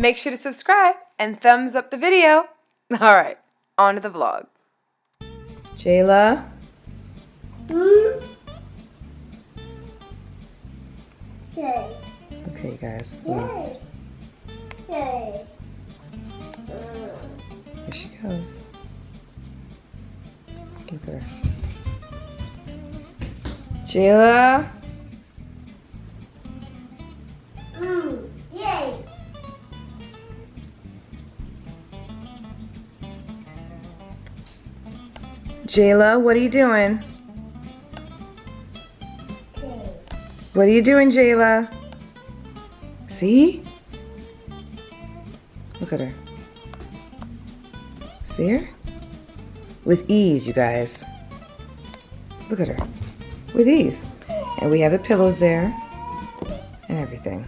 Make sure to subscribe and thumbs up the video. Alright, on to the vlog. Jayla? Yay. Okay, you guys. Yay. Yay. Here she goes. Look at her. Jayla? Yay. Jayla, what are you doing? Okay. What are you doing, Jayla? See? Look at her. See her? With ease, you guys. Look at her. With ease. And we have the pillows there and everything.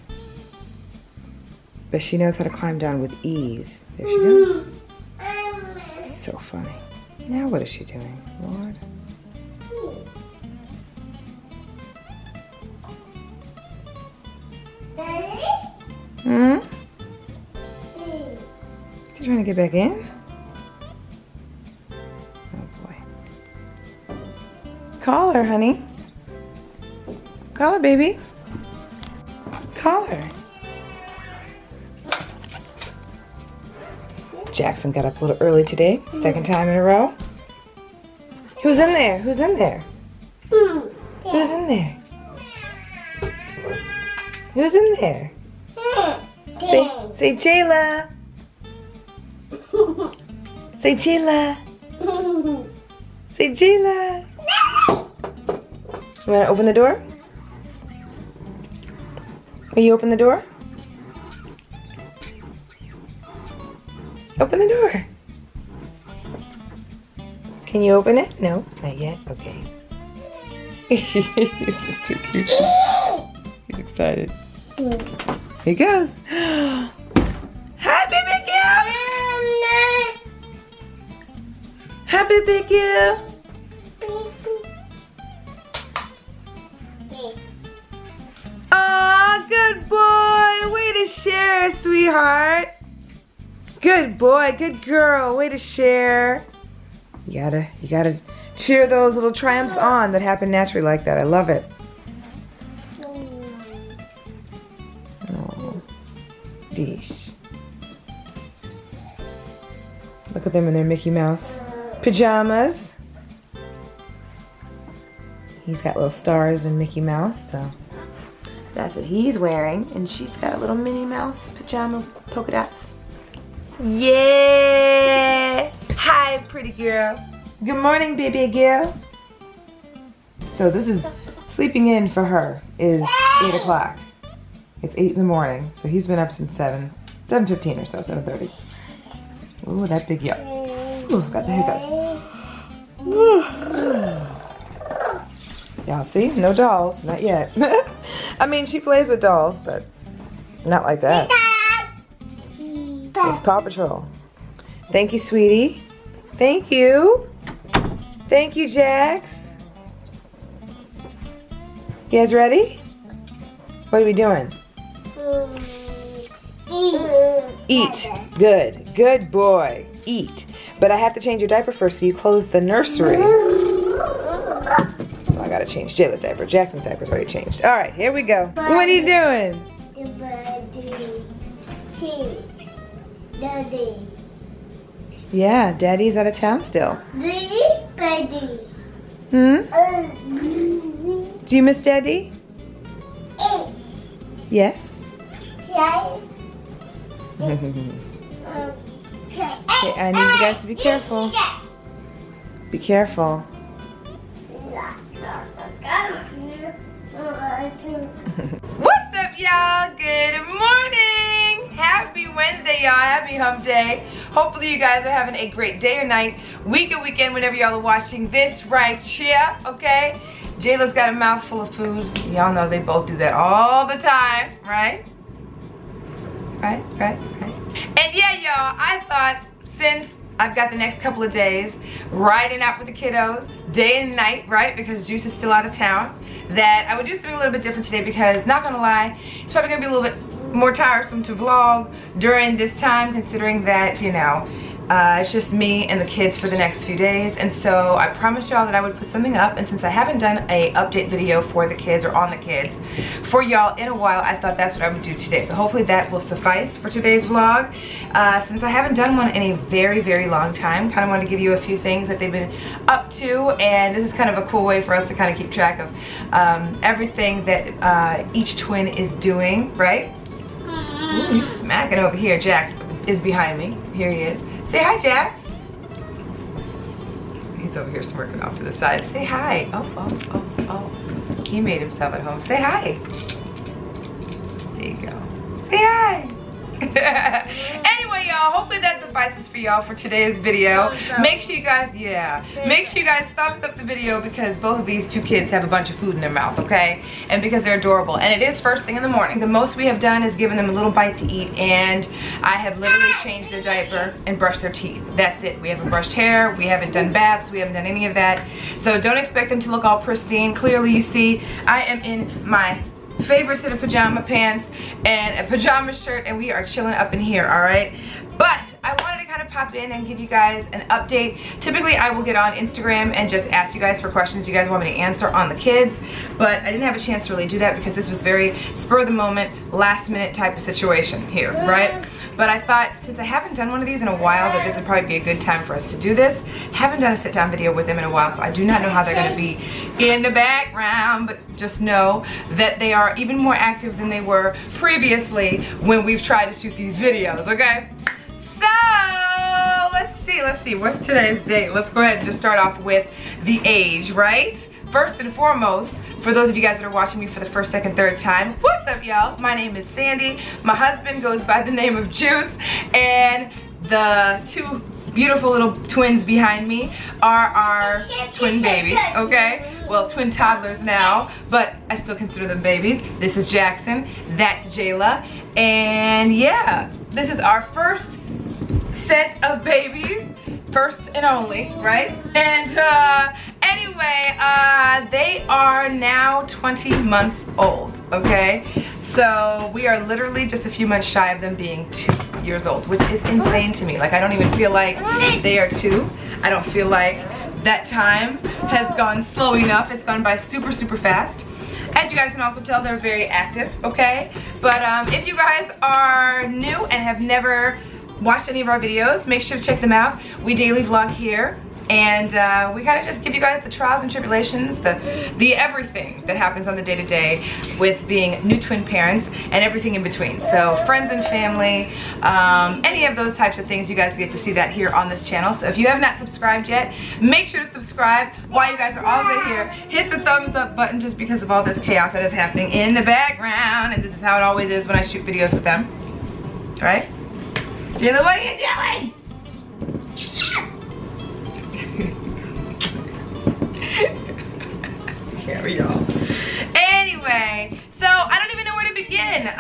But she knows how to climb down with ease. There she goes. So funny. Now what is she doing, Lord? Daddy? She's trying to get back in? Oh boy. Call her, honey. Call her, baby. Call her. Jackson got up a little early today. Second time in a row. Who's in there? Who's in there? Who's in there? Who's in there? Say Jayla. Say Jayla. Say Jayla. You want to open the door? Will you open the door? Open the door. Can you open it? No, not yet. Okay. He's just too cute. He's excited. Here he goes. Hi, baby girl. Hi, baby girl. Aw, good boy. Way to share, sweetheart. Good boy, good girl. Way to share. You gotta cheer those little triumphs on that happen naturally like that. I love it. Oh, deesh. Look at them in their Mickey Mouse pajamas. He's got little stars and Mickey Mouse, so that's what he's wearing. And she's got a little Minnie Mouse pajama polka dots. Yeah! Hi, pretty girl. Good morning, baby girl. So this is sleeping in for her is 8 o'clock. It's 8 in the morning, so he's been up since 7:15 or so, 7:30. Ooh, that big yuck. Ooh, got the hiccups. Y'all see? No dolls, not yet. I mean, she plays with dolls, but not like that. It's Paw Patrol. Thank you, sweetie. Thank you. Thank you, Jax. You guys ready? What are we doing? Eat. Good. Good boy. Eat. But I have to change your diaper first, so you close the nursery. Oh, I gotta change Jayla's diaper. Jackson's diaper's already changed. All right, here we go. What are you doing? Daddy. Yeah, Daddy's out of town still. Daddy. Do you miss Daddy? Yes. Okay, I need you guys to be careful. Be careful. What's up, y'all? Good morning. Happy Wednesday, y'all. Happy hump day. Hopefully you guys are having a great day or night, week or weekend, whenever y'all are watching this right here, okay? Jayla's got a mouthful of food. Y'all know they both do that all the time, right? Right. And yeah, y'all, I thought since I've got the next couple of days riding out with the kiddos, day and night, right? Because Juice is still out of town, that I would do something a little bit different today because, not gonna lie, it's probably gonna be a little bit more tiresome to vlog during this time, considering that, you know, it's just me and the kids for the next few days. And so I promised y'all that I would put something up, and since I haven't done a update video for the kids or on the kids for y'all in a while, I thought that's what I would do today. So hopefully that will suffice for today's vlog. Since I haven't done one in a very, very long time, kind of wanted to give you a few things that they've been up to, and this is kind of a cool way for us to kind of keep track of everything that each twin is doing, right? Ooh, you smacking over here. Jax is behind me. Here he is. Say hi, Jax. He's over here smirking off to the side. Say hi. Oh. He made himself at home. Say hi. There you go. Say hi. Anyway, y'all, hopefully that suffices for y'all for today's video. Make sure you guys, make sure you guys thumbs up the video, because both of these two kids have a bunch of food in their mouth, okay? And because they're adorable, and it is first thing in the morning. The most we have done is given them a little bite to eat, and I have literally changed their diaper and brushed their teeth. That's it. We haven't brushed hair, we haven't done baths, we haven't done any of that. So don't expect them to look all pristine. Clearly, you see, I am in my favorite set of pajama pants and a pajama shirt, and we are chilling up in here, all right? But I wanted to kind of pop in and give you guys an update. Typically, I will get on Instagram and just ask you guys for questions you guys want me to answer on the kids, but I didn't have a chance to really do that because this was very spur of the moment, last minute type of situation here, right? But I thought, since I haven't done one of these in a while, that this would probably be a good time for us to do this. Haven't done a sit down video with them in a while, so I do not know how they're gonna be in the background, but just know that they are even more active than they were previously when we've tried to shoot these videos, okay? So, let's see, what's today's date? Let's go ahead and just start off with the age, right? First and foremost, for those of you guys that are watching me for the first, second, third time, what's up, y'all? My name is Sandy. My husband goes by the name of Juice, and the two beautiful little twins behind me are our twin babies, okay? Well, twin toddlers now, but I still consider them babies. This is Jackson, that's Jayla, and yeah, this is our first set of babies, first and only, right? And anyway, they are now 20 months old, okay? So we are literally just a few months shy of them being 2 years old, which is insane to me. Like, I don't even feel like they are 2. I don't feel like that time has gone slow enough. It's gone by super, super fast. As you guys can also tell, they're very active, okay? But if you guys are new and have never watched any of our videos, make sure to check them out. We daily vlog here, and we kind of just give you guys the trials and tribulations, the everything that happens on the day-to-day with being new twin parents and everything in between. So friends and family, any of those types of things, you guys get to see that here on this channel. So if you have not subscribed yet, make sure to subscribe. While you guys are all here, hit the thumbs up button, just because of all this chaos that is happening in the background, and this is how it always is when I shoot videos with them, right? Jayla, what are you doing? Carry y'all. Anyway, so I don't even know where to begin.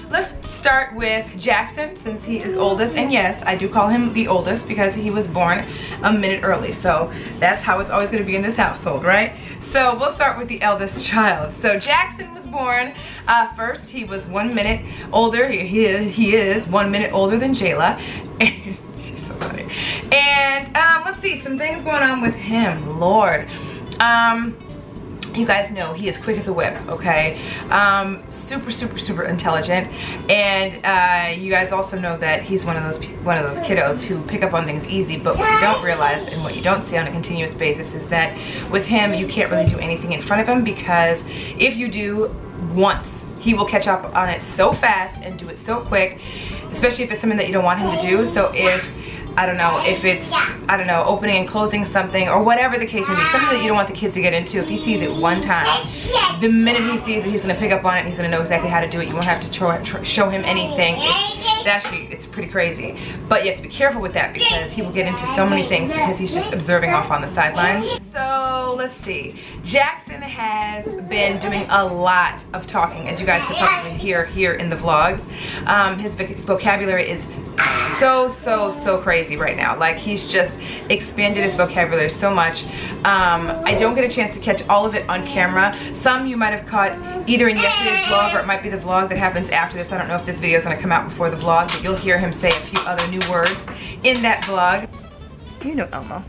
Let's start with Jackson, since he is oldest, and yes, I do call him the oldest because he was born a minute early, so that's how it's always going to be in this household, right? So we'll start with the eldest child. So Jackson was born first. He was 1 minute older. He is 1 minute older than Jayla. She's so funny. And let's see, some things going on with him. Lord. You guys know he is quick as a whip, okay? Super, super, super intelligent, and you guys also know that he's one of those kiddos who pick up on things easy. But what you don't realize and what you don't see on a continuous basis is that with him, you can't really do anything in front of him, because if you do once, he will catch up on it so fast and do it so quick, especially if it's something that you don't want him to do. So if I don't know, if it's, I don't know, opening and closing something or whatever the case may be, something that you don't want the kids to get into, if he sees it one time, the minute he sees it, he's going to pick up on it and he's going to know exactly how to do it. You won't have to show him anything. It's pretty crazy. But you have to be careful with that, because he will get into so many things because he's just observing off on the sidelines. So let's see. Jackson has been doing a lot of talking, as you guys could probably hear here in the vlogs. His vocabulary is so crazy right now. Like, he's just expanded his vocabulary so much. I don't get a chance to catch all of it on camera. Some you might have caught either in yesterday's vlog, or it might be the vlog that happens after this. I don't know if this video is going to come out before the vlog, but you'll hear him say a few other new words in that vlog. You know Elmo.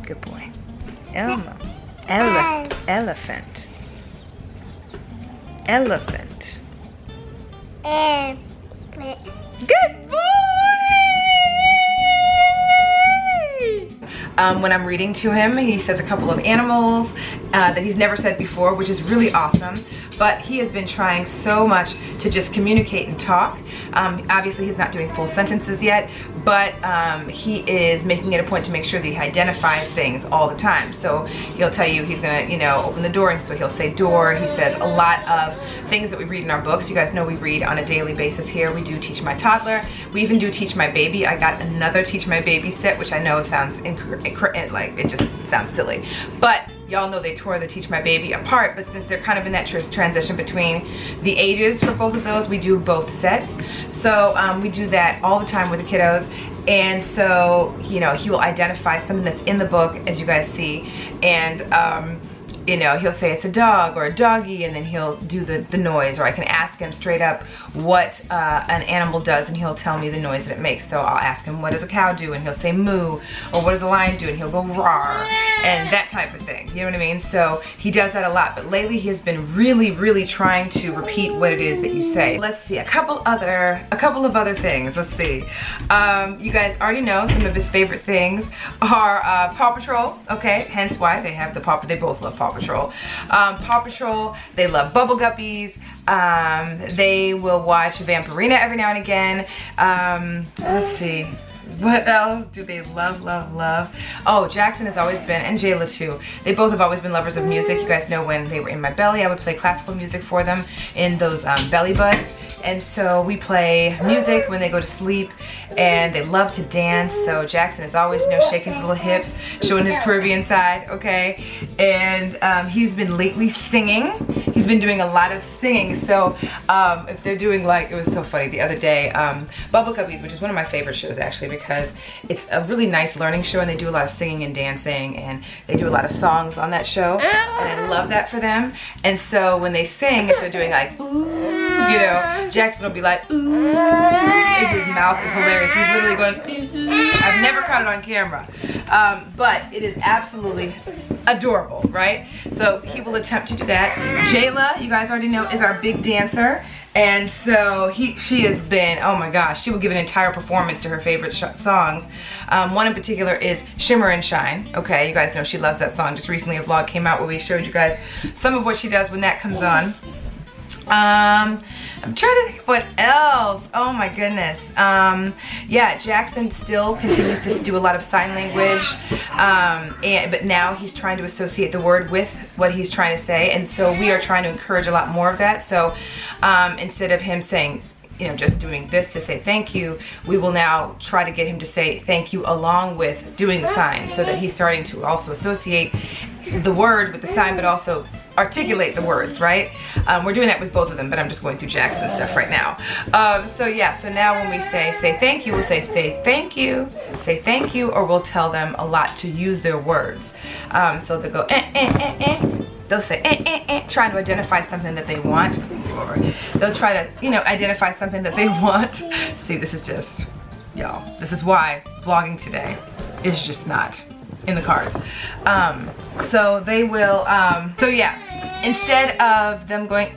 Good boy. Elmo. Elephant. Elephant. Good boy! When I'm reading to him, he says a couple of animals that he's never said before, which is really awesome. But he has been trying so much to just communicate and talk. Obviously, he's not doing full sentences yet, but he is making it a point to make sure that he identifies things all the time. So he'll tell you he's gonna, you know, open the door, and so he'll say door. He says a lot of things that we read in our books. You guys know we read on a daily basis here. We do Teach My Toddler. We even do Teach My Baby. I got another Teach My Baby set, which I know sounds like it just sounds silly, but y'all know they tore the Teach My Baby apart. But since they're kind of in that transition between the ages for both of those, we do both sets. So we do that all the time with the kiddos. And so, you know, he will identify something that's in the book, as you guys see, and you know, he'll say it's a dog or a doggy, and then he'll do the noise. Or I can ask him straight up what an animal does, and he'll tell me the noise that it makes. So I'll ask him, what does a cow do? And he'll say moo. Or what does a lion do? And he'll go roar. And that type of thing, you know what I mean? So he does that a lot. But lately he has been really trying to repeat what it is that you say. Let's see, a couple of other things. Let's see. You guys already know some of his favorite things are Paw Patrol, okay? Hence why they have they both love Paw Patrol. Paw Patrol, they love Bubble Guppies. They will watch Vampirina every now and again. Let's see. What else do they love? Oh, Jackson has always been, and Jayla too, they both have always been lovers of music. You guys know when they were in my belly, I would play classical music for them in those belly buds. And so we play music when they go to sleep, and they love to dance. So Jackson is always, you know, shaking his little hips, showing his Caribbean side, okay? And he's been lately singing. He's been doing a lot of singing. So if they're doing, like, it was so funny the other day, Bubble Guppies, which is one of my favorite shows actually, because it's a really nice learning show, and they do a lot of singing and dancing, and they do a lot of songs on that show, and I love that for them. And so when they sing, if they're doing like, ooh, you know, Jackson will be like, ooh, and his mouth is hilarious. He's literally going, ooh. I've never caught it on camera, but it is absolutely adorable, right? So he will attempt to do that. Jayla, you guys already know, is our big dancer. And so she has been, oh my gosh, she will give an entire performance to her favorite songs. One in particular is Shimmer and Shine. Okay, you guys know she loves that song. Just recently a vlog came out where we showed you guys some of what she does when that comes on. I'm trying to think of what else. Oh my goodness. Yeah, Jackson still continues to do a lot of sign language, but now he's trying to associate the word with what he's trying to say, and so we are trying to encourage a lot more of that. So instead of him saying, you know, just doing this to say thank you, we will now try to get him to say thank you along with doing the sign, so that he's starting to also associate the word with the sign, but also articulate the words, right? We're doing that with both of them, but I'm just going through Jackson's stuff right now. So yeah, so now when we say thank you, we'll say thank you, or we'll tell them a lot to use their words. So they'll go they'll say trying to identify something that they want, or they'll try to, you know, identify something that they want. See, this is just, y'all, this is why vlogging today is just not in the cards. So they will, so yeah, instead of them going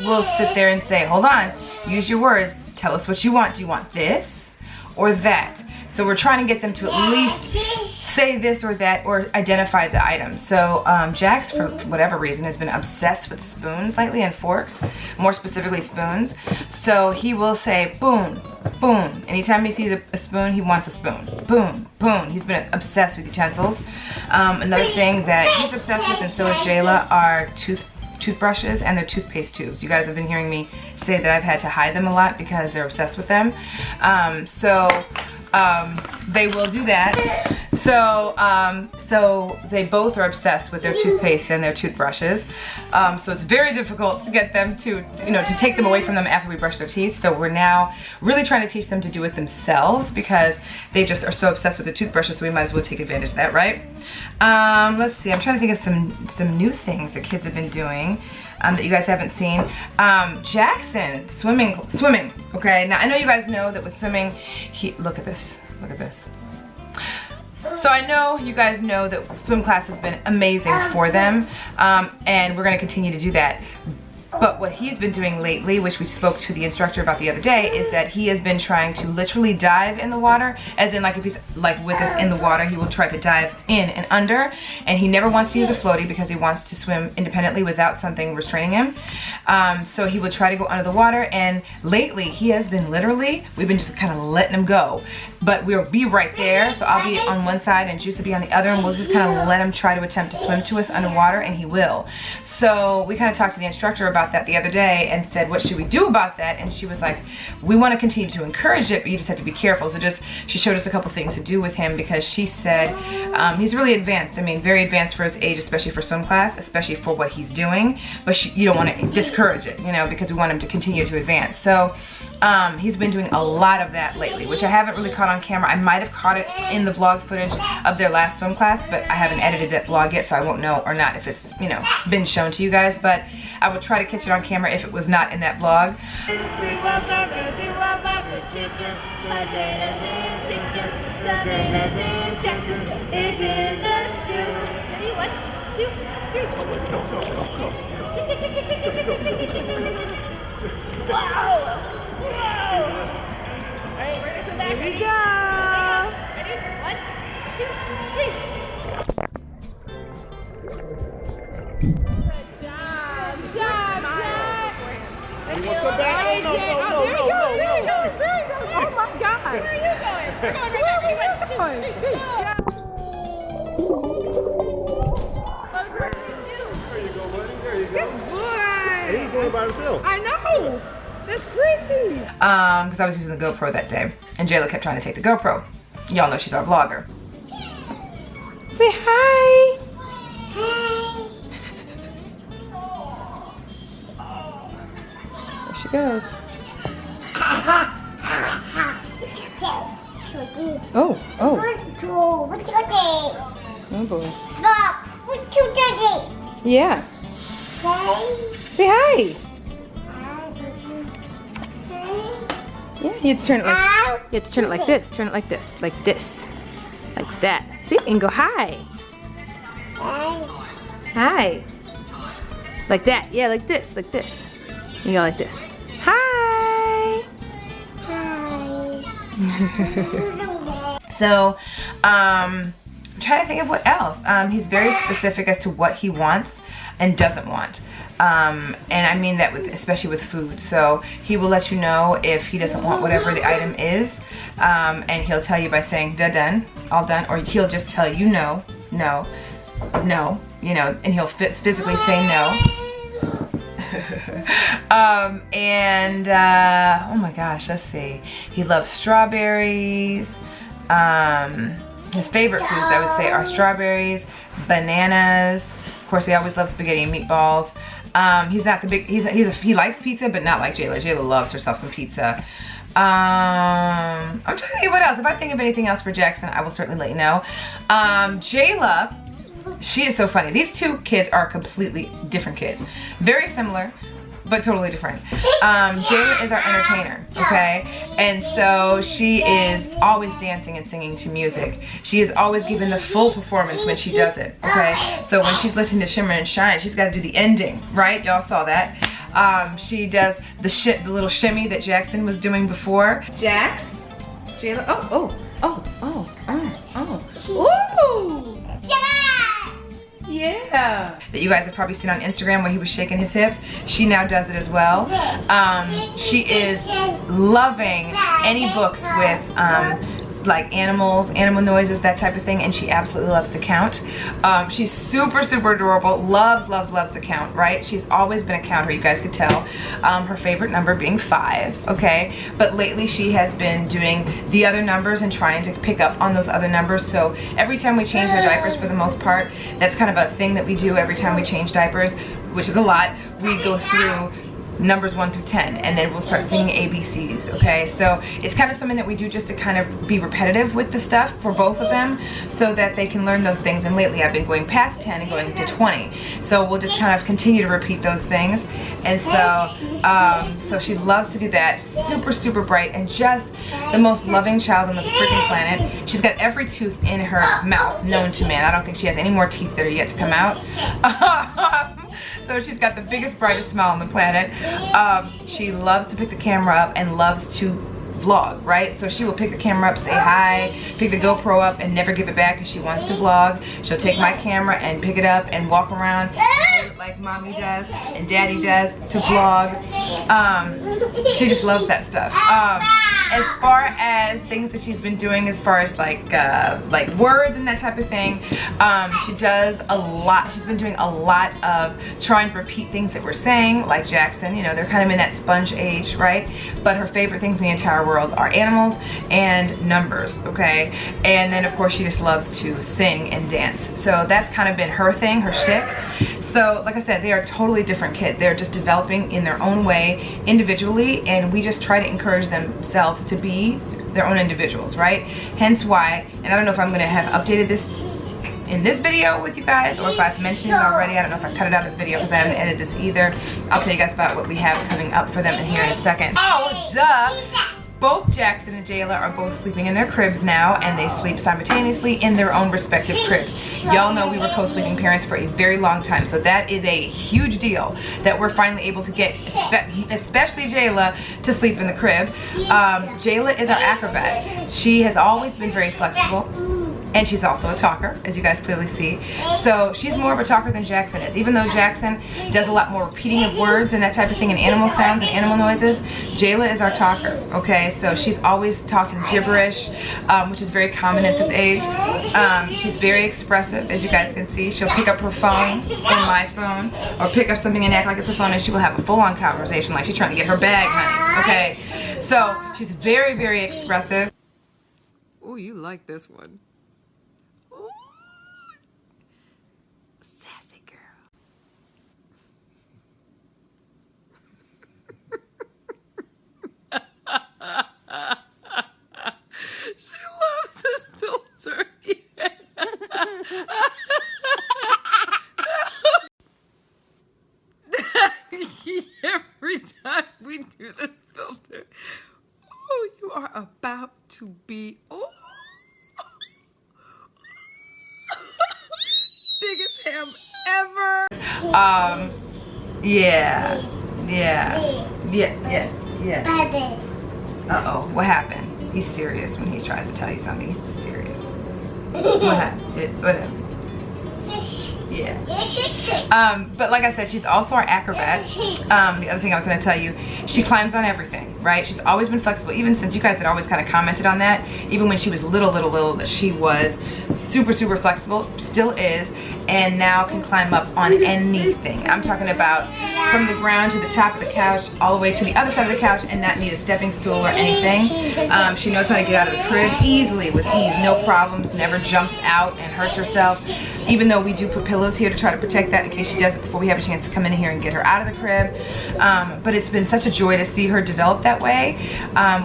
we'll sit there and say, hold on, use your words, tell us what you want. Do you want this or that? So we're trying to get them to at least say this or that, or identify the item. So Jax, for whatever reason, has been obsessed with spoons lately, and forks, more specifically spoons. So he will say boon, boon. Anytime he sees a spoon, he wants a spoon. Boon, boon. He's been obsessed with utensils. Another thing that he's obsessed with, and so is Jayla, are toothbrushes and their toothpaste tubes. You guys have been hearing me say that I've had to hide them a lot because they're obsessed with them. They will do that. So they both are obsessed with their toothpaste and their toothbrushes. So it's very difficult to get them to take them away from them after we brush their teeth. So we're now really trying to teach them to do it themselves because they just are so obsessed with the toothbrushes, so we might as well take advantage of that, right? Let's see, I'm trying to think of some new things that kids have been doing that you guys haven't seen. Jackson, swimming, okay? Now I know you guys know that with swimming, look at this. So I know you guys know that swim class has been amazing for them, and we're gonna continue to do that. But what he's been doing lately, which we spoke to the instructor about the other day, is that he has been trying to literally dive in the water, as in like if he's like with us in the water, he will try to dive in and under, and he never wants to use a floaty because he wants to swim independently without something restraining him. So he would try to go under the water, and lately he has been we've been just kind of letting him go. But we'll be right there, so I'll be on one side and Juice will be on the other, and we'll just kind of let him try to attempt to swim to us underwater, and he will. So we kind of talked to the instructor about that the other day and said, what should we do about that? And she was like, we want to continue to encourage it, but you just have to be careful. So she showed us a couple things to do with him, because she said he's really advanced. I mean, very advanced for his age, especially for swim class, especially for what he's doing. But you don't want to discourage it, because we want him to continue to advance. So he's been doing a lot of that lately, which I haven't really caught on camera. I might have caught it in the vlog footage of their last swim class, but I haven't edited that vlog yet, so I won't know or not if it's, been shown to you guys. But I will try to catch it on camera if it was not in that vlog. Here we go. Ready? 1, 2, 3. Good job, Jack. Let's go back. No. There he goes. Oh my God. Where are you going? We're going. Good job. There you go, buddy. There you go. Good boy. He's doing it by himself. I know. That's crazy. Because I was using the GoPro that day, and Jayla kept trying to take the GoPro. Y'all know she's our vlogger. Say hi. Hi. There she goes. Oh. Oh boy. Yeah. Say hi. Yeah, you have to turn it like this. Turn it like this. Like this. Like that. See? And go hi. Hi. Like that. Yeah, like this. Like this. You go like this. Hi. So, I'm trying to think of what else. He's very specific as to what he wants and doesn't want. And I mean that especially with food. So he will let you know if he doesn't want whatever the item is, and he'll tell you by saying done, all done, or he'll just tell you no, and he'll physically say no. Oh my gosh, let's see. He loves strawberries. His favorite foods, I would say, are strawberries, bananas. Of course, they always love spaghetti and meatballs. He's not the big, he likes pizza, but not like Jayla. Jayla loves herself some pizza. I'm trying to think of what else. If I think of anything else for Jackson, I will certainly let you know. Jayla, she is so funny. These two kids are completely different kids. Very similar, but totally different. Jayla is our entertainer, okay? And so she is always dancing and singing to music. She is always given the full performance when she does it, okay? So when she's listening to Shimmer and Shine, she's got to do the ending, right? Y'all saw that. She does the little shimmy that Jackson was doing before. Jax, Jayla, oh. Ooh! Yeah. That you guys have probably seen on Instagram when he was shaking his hips. She now does it as well. She is loving any books with like animals, animal noises, that type of thing, and she absolutely loves to count. She's super adorable, loves to count, right? She's always been a counter, you guys could tell. Her favorite number being 5, okay? But lately she has been doing the other numbers and trying to pick up on those other numbers. So every time we change her diapers, for the most part, that's kind of a thing that we do every time we change diapers, which is a lot. We go through numbers 1 through 10, and then we'll start singing ABCs, okay? So it's kind of something that we do just to kind of be repetitive with the stuff for both of them so that they can learn those things. And lately I've been going past 10 and going to 20. So we'll just kind of continue to repeat those things. And so, so she loves to do that. Super bright and just the most loving child on the freaking planet. She's got every tooth in her mouth known to man. I don't think she has any more teeth that are yet to come out. So she's got the biggest, brightest smile on the planet. She loves to pick the camera up and loves to vlog, right? So she will pick the camera up, say hi, pick the GoPro up and never give it back because she wants to vlog. She'll take my camera and pick it up and walk around like mommy does and daddy does to vlog. She just loves that stuff. As far as things that she's been doing, as far as like words and that type of thing, she does a lot. She's been doing a lot of trying to repeat things that we're saying, like Jackson. You know, they're kind of in that sponge age, right? But her favorite things in the entire world are animals and numbers, okay? And then of course she just loves to sing and dance. So that's kind of been her thing, her shtick. So like I said, they are totally different kids. They're just developing in their own way individually, and we just try to encourage themselves to be their own individuals, right? Hence why, and I don't know if I'm gonna have updated this in this video with you guys or if I've mentioned it already. I don't know if I cut it out of the video because I haven't edited this either. I'll tell you guys about what we have coming up for them in here in a second. Oh, duh! Both Jackson and Jayla are both sleeping in their cribs now, and they sleep simultaneously in their own respective cribs. Y'all know we were co-sleeping parents for a very long time, so that is a huge deal that we're finally able to get, especially Jayla, to sleep in the crib. Jayla is our acrobat. She has always been very flexible. And she's also a talker, as you guys clearly see. So she's more of a talker than Jackson is. Even though Jackson does a lot more repeating of words and that type of thing, and animal sounds and animal noises, Jayla is our talker, okay? So she's always talking gibberish, which is very common at this age. She's very expressive, as you guys can see. She'll pick up her phone, or my phone, or pick up something and act like it's a phone, and she will have a full-on conversation like she's trying to get her bag, honey, okay? So she's very expressive. Oh, you like this one. Every time we do this filter, oh, you are about to be, oh, biggest ham ever. Yeah. Uh-oh, what happened? He's serious when he tries to tell you something. He's just serious. What happened? What happened? Yeah. But like I said, she's also our acrobat. The other thing I was going to tell you, she climbs on everything, right? She's always been flexible, even since you guys had always kind of commented on that. Even when she was little, that she was super flexible, still is, and now can climb up on anything. I'm talking about from the ground to the top of the couch, all the way to the other side of the couch, and not need a stepping stool or anything. She knows how to get out of the crib easily, with ease, no problems, never jumps out and hurts herself. Even though we do put pillows here to try to protect that in case she does it before we have a chance to come in here and get her out of the crib. But it's been such a joy to see her develop that way,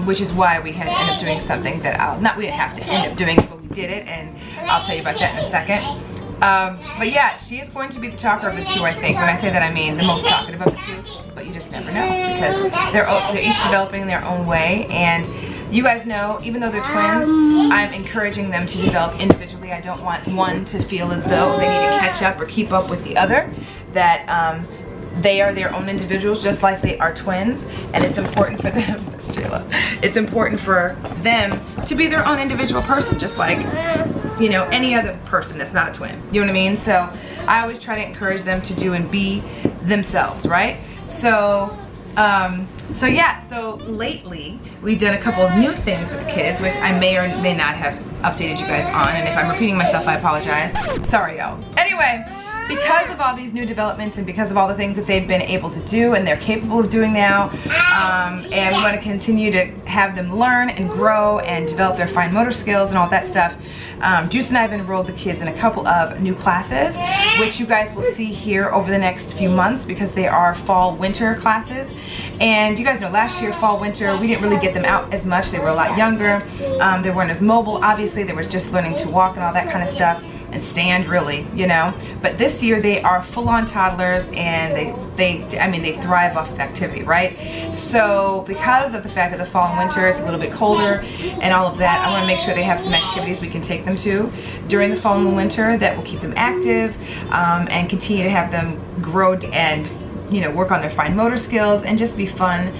which is why we had to end up doing something that we didn't have to end up doing it, but we did it, and I'll tell you about that in a second. But yeah, she is going to be the talker of the two, I think. When I say that, I mean the most talkative of the two, but you just never know, because they're each developing their own way. And you guys know, even though they're twins, I'm encouraging them to develop individually. I don't want one to feel as though they need to catch up or keep up with the other. That they are their own individuals, just like they are twins, and it's important for them, that's Jayla, it's important for them to be their own individual person, just like, you know, any other person that's not a twin, you know what I mean? So I always try to encourage them to do and be themselves, right? So So yeah, so lately we've done a couple of new things with the kids, which I may or may not have updated you guys on, and if I'm repeating myself, I apologize. Sorry, y'all. Anyway, because of all these new developments and because of all the things that they've been able to do and they're capable of doing now, and we want to continue to have them learn and grow and develop their fine motor skills and all that stuff, Juice and I have enrolled the kids in a couple of new classes, which you guys will see here over the next few months because they are fall-winter classes. And you guys know last year, fall-winter, we didn't really get them out as much. They were a lot younger. They weren't as mobile, obviously. They were just learning to walk and all that kind of stuff. And stand, really, you know. But this year they are full-on toddlers, and I mean they thrive off of activity, right? So because of the fact that the fall and winter is a little bit colder and all of that, I want to make sure they have some activities we can take them to during the fall and the winter that will keep them active, and continue to have them grow and, you know, work on their fine motor skills and just be fun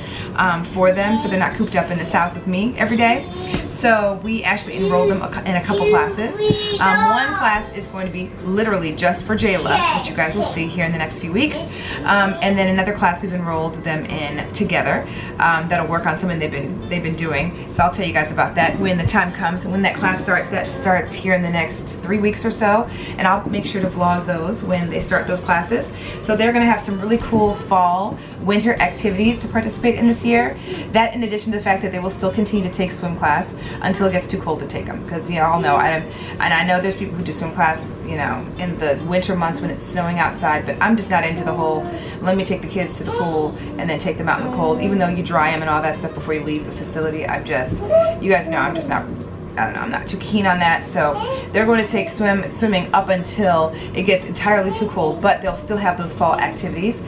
for them, so they're not cooped up in this house with me every day. So we actually enrolled them in a couple classes. One class is going to be literally just for Jayla, which you guys will see here in the next few weeks. And then another class we've enrolled them in together that'll work on something they've been doing. So I'll tell you guys about that when the time comes and when that class starts. That starts here in the next 3 weeks or so, and I'll make sure to vlog those when they start those classes. So they're going to have some really cool fall, winter activities to participate in this year. That, in addition to the fact that they will still continue to take swim class until it gets too cold to take them, because you all know, and I know there's people who do swim class, you know, in the winter months when it's snowing outside, but I'm just not into the whole let me take the kids to the pool and then take them out in the cold, even though you dry them and all that stuff before you leave the facility. You guys know I'm just not, I don't know, I'm not too keen on that. So they're going to take swimming up until it gets entirely too cold, but they'll still have those fall activities,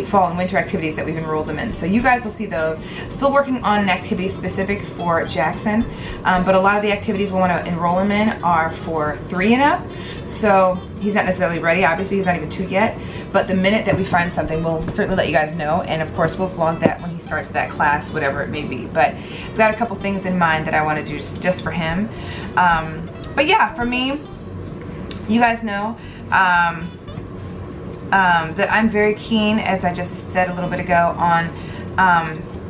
fall and winter activities that we've enrolled them in. So you guys will see those. Still working on an activity specific for Jackson, but a lot of the activities we want to enroll him in are for 3 and up. So he's not necessarily ready. Obviously, he's not even 2 yet. But the minute that we find something, we'll certainly let you guys know. And of course, we'll vlog that when he starts that class, whatever it may be. But I've got a couple things in mind that I want to do just for him. But yeah, for me, you guys know that I'm very keen, as I just said a little bit ago, on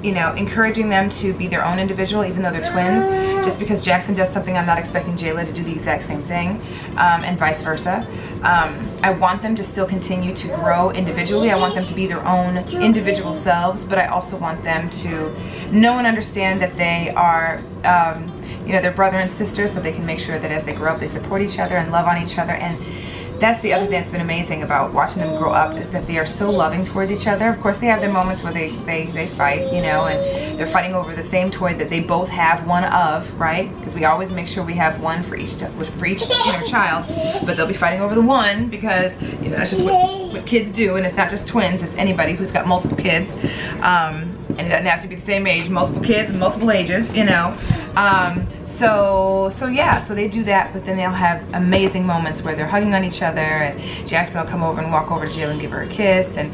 you know, encouraging them to be their own individual, even though they're twins. Just because Jackson does something, I'm not expecting Jayla to do the exact same thing, and vice versa. I want them to still continue to grow individually. I want them to be their own individual selves, but I also want them to know and understand that they are, you know, their brother and sister, so they can make sure that as they grow up, they support each other and love on each other. And that's the other thing that's been amazing about watching them grow up, is that they are so loving towards each other. Of course, they have their moments where they fight, you know, and they're fighting over the same toy that they both have one of, right? Because we always make sure we have one for each you know, child, but they'll be fighting over the one because, you know, that's just what kids do, and it's not just twins, it's anybody who's got multiple kids. And it doesn't have to be the same age, multiple kids, multiple ages, you know. So yeah, so they do that, but then they'll have amazing moments where they're hugging on each other, and Jackson will come over and walk over to Jayla and give her a kiss. And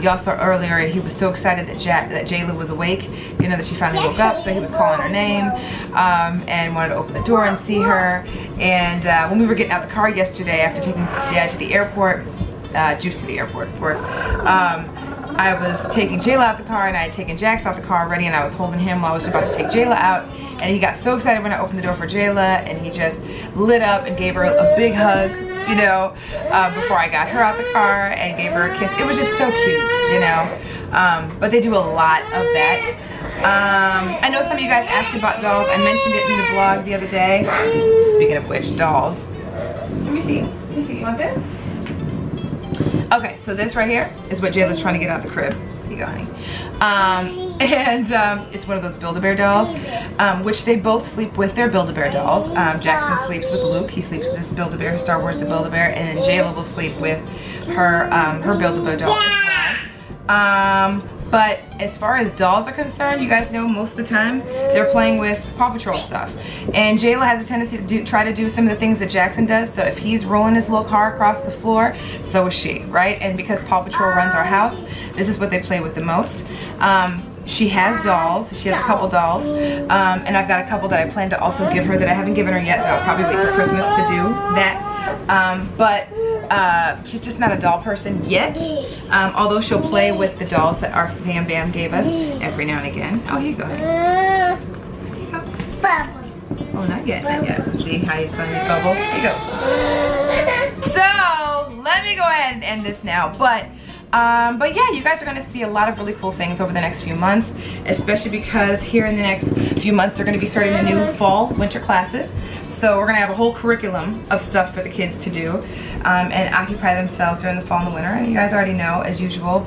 y'all saw earlier, he was so excited that Jayla was awake, you know, that she finally woke up, so he was calling her name, and wanted to open the door and see her. And when we were getting out the car yesterday after taking Dad to the airport, Juice to the airport, of course, I was taking Jayla out the car, and I had taken Jax out the car already, and I was holding him while I was about to take Jayla out, and he got so excited when I opened the door for Jayla, and he just lit up and gave her a big hug, you know, before I got her out the car, and gave her a kiss. It was just so cute, you know. But they do a lot of that. I know some of you guys asked about dolls. I mentioned it in the vlog the other day. Speaking of which, dolls. Let me see. Let me see. You want this? Okay, so this right here is what Jayla's trying to get out of the crib. Here you go, honey. It's one of those Build-A-Bear dolls, which they both sleep with their Build-A-Bear dolls. Jackson sleeps with Luke. He sleeps with his Build-A-Bear, Star Wars the Build-A-Bear, and then Jayla will sleep with her Build-A-Bear doll as well. But as far as dolls are concerned, you guys know most of the time they're playing with Paw Patrol stuff. And Jayla has a tendency to try to do some of the things that Jackson does. So if he's rolling his little car across the floor, so is she, right? And because Paw Patrol runs our house, this is what they play with the most. She has dolls. She has a couple dolls. And I've got a couple that I plan to also give her that I haven't given her yet. I'll probably wait till Christmas to do that. But she's just not a doll person yet. Although she'll play with the dolls that our Bam Bam gave us every now and again. Oh, here you go, honey. Here you go. Oh, not yet, not yet. See how you spun these bubbles? There you go. So, let me go ahead and end this now. But yeah, you guys are gonna see a lot of really cool things over the next few months, especially because here in the next few months, they're gonna be starting the new fall, winter classes. So we're gonna have a whole curriculum of stuff for the kids to do and occupy themselves during the fall and the winter. And you guys already know, as usual,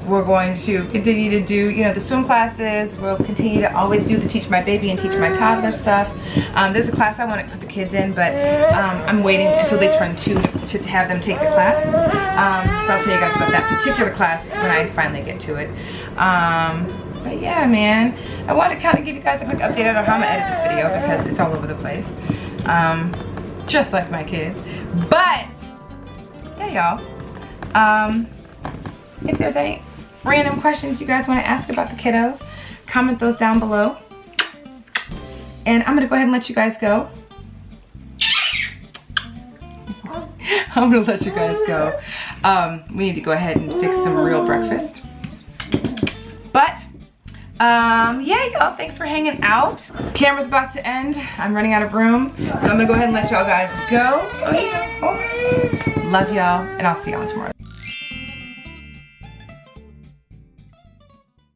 we're going to continue to do, you know, the swim classes. We'll continue to always do the Teach My Baby and Teach My Toddler stuff. There's a class I want to put the kids in, but I'm waiting until they turn 2 to have them take the class. So I'll tell you guys about that particular class when I finally get to it. But yeah, man, I want to kind of give you guys a quick update on how I'm gonna edit this video because it's all over the place, just like my kids. But yeah, y'all, if there's any random questions you guys want to ask about the kiddos, comment those down below. And I'm gonna go ahead and let you guys go. I'm gonna let you guys go. We need to go ahead and fix some real breakfast. But yeah, y'all, thanks for hanging out. Camera's about to end. I'm running out of room, so I'm gonna go ahead and let y'all guys go. Oh, here you go. Oh. Love y'all, and I'll see y'all tomorrow.